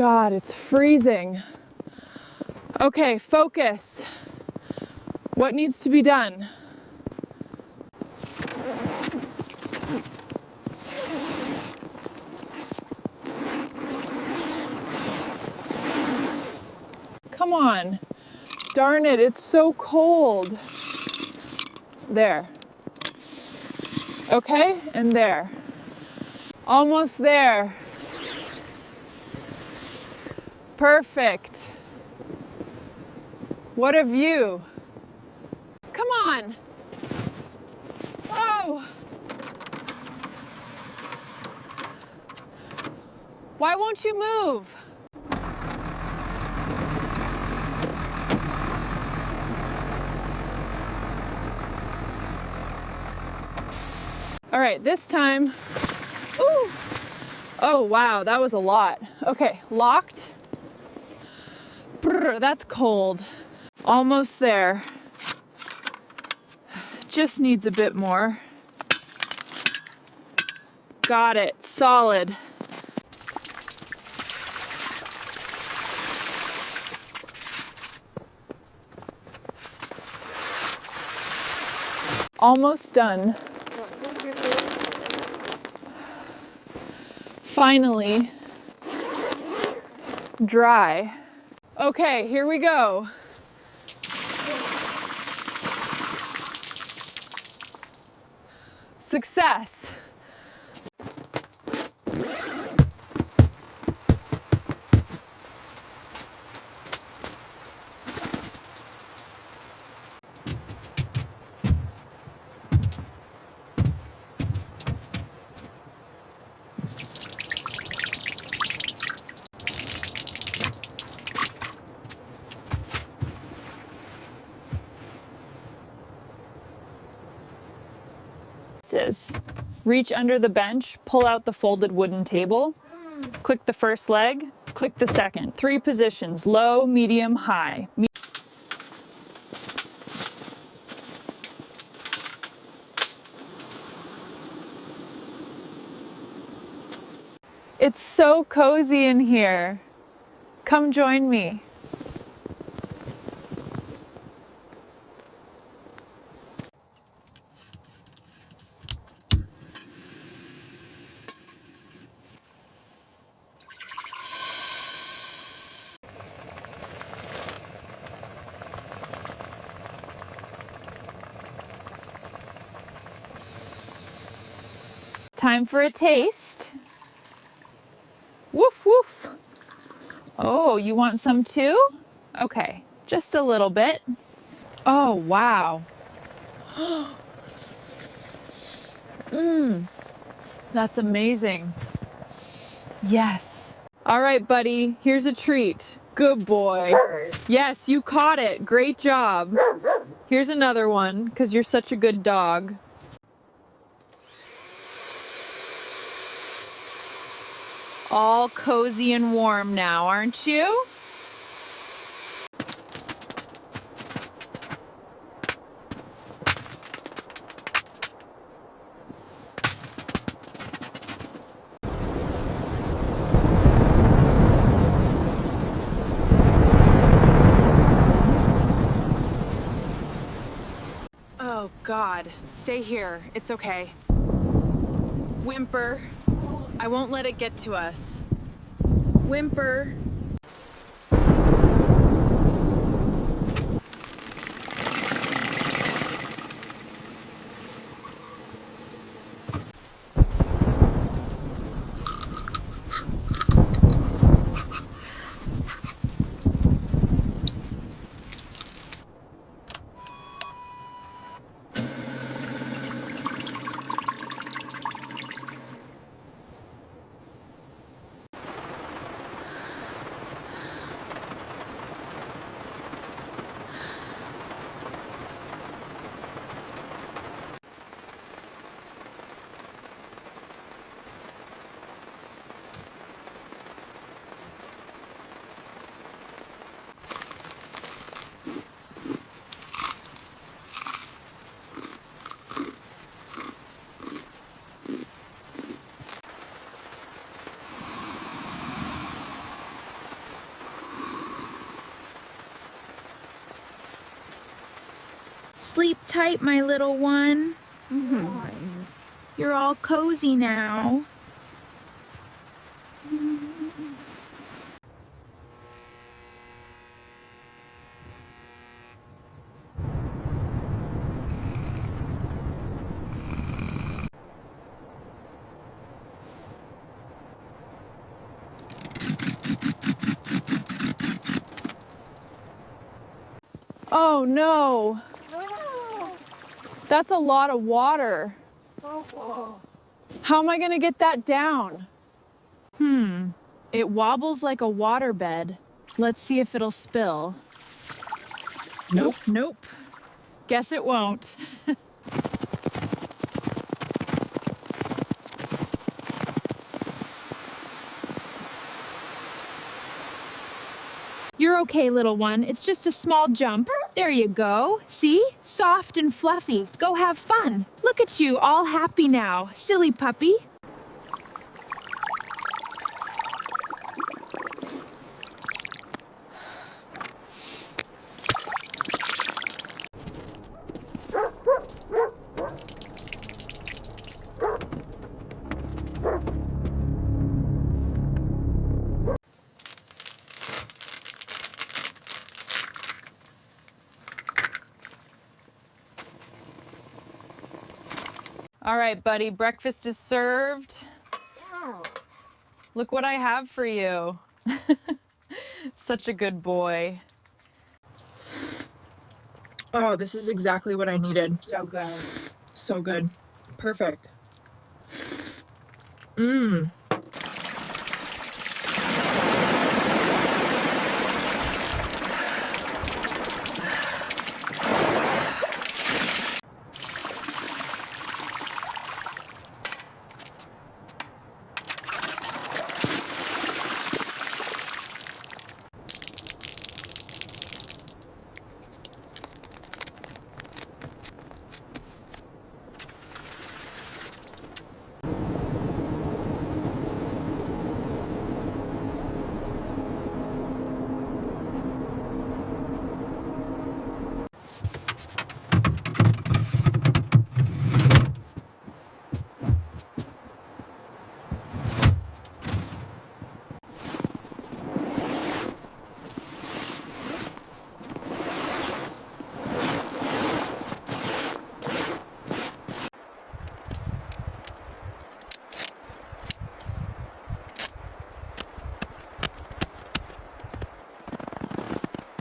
God, it's freezing. Okay, focus. What needs to be done? Come on. Darn it, it's so cold. There. Okay, and there. Almost there. Perfect. What a view. Come on. Oh. Why won't you move? All right, this time, ooh. Oh wow, that was a lot. Okay, locked. Brr, that's cold. Almost there. Just needs a bit more. Got it, solid. Almost done. Finally, dry. Okay, here we go. Success. Reach under the bench, pull out the folded wooden table, click the first leg, click the second. 3 positions, low, medium, high. It's so cozy in here. Come join me. Time for a taste. Woof, woof. Oh, you want some too? Okay, just a little bit. Oh, wow. That's amazing. Yes. All right, buddy, here's a treat. Good boy. Yes, you caught it. Great job. Here's another one, because you're such a good dog. All cozy and warm now, aren't you? Oh God, stay here. It's okay. Whimper. I won't let it get to us. Whimper. tight, my little one. You're all cozy now. Oh no! That's a lot of water. How am I gonna get that down? It wobbles like a waterbed. Let's see if it'll spill. Nope. Guess it won't. You're okay, little one. It's just a small jump. There you go. See? Soft and fluffy. Go have fun. Look at you, all happy now. Silly puppy. All right, buddy, breakfast is served. Look what I have for you. Such a good boy. Oh, this is exactly what I needed. So good. So good. Perfect.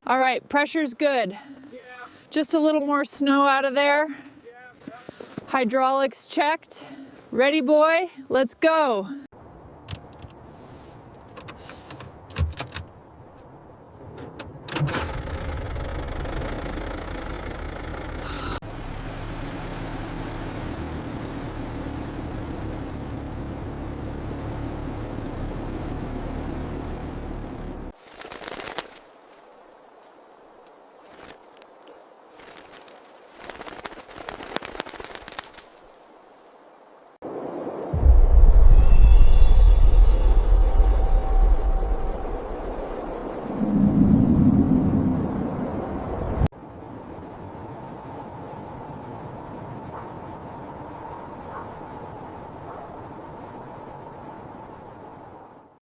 All right, pressure's good. Just a little more snow out of there. Hydraulics checked. Ready, boy? Let's go.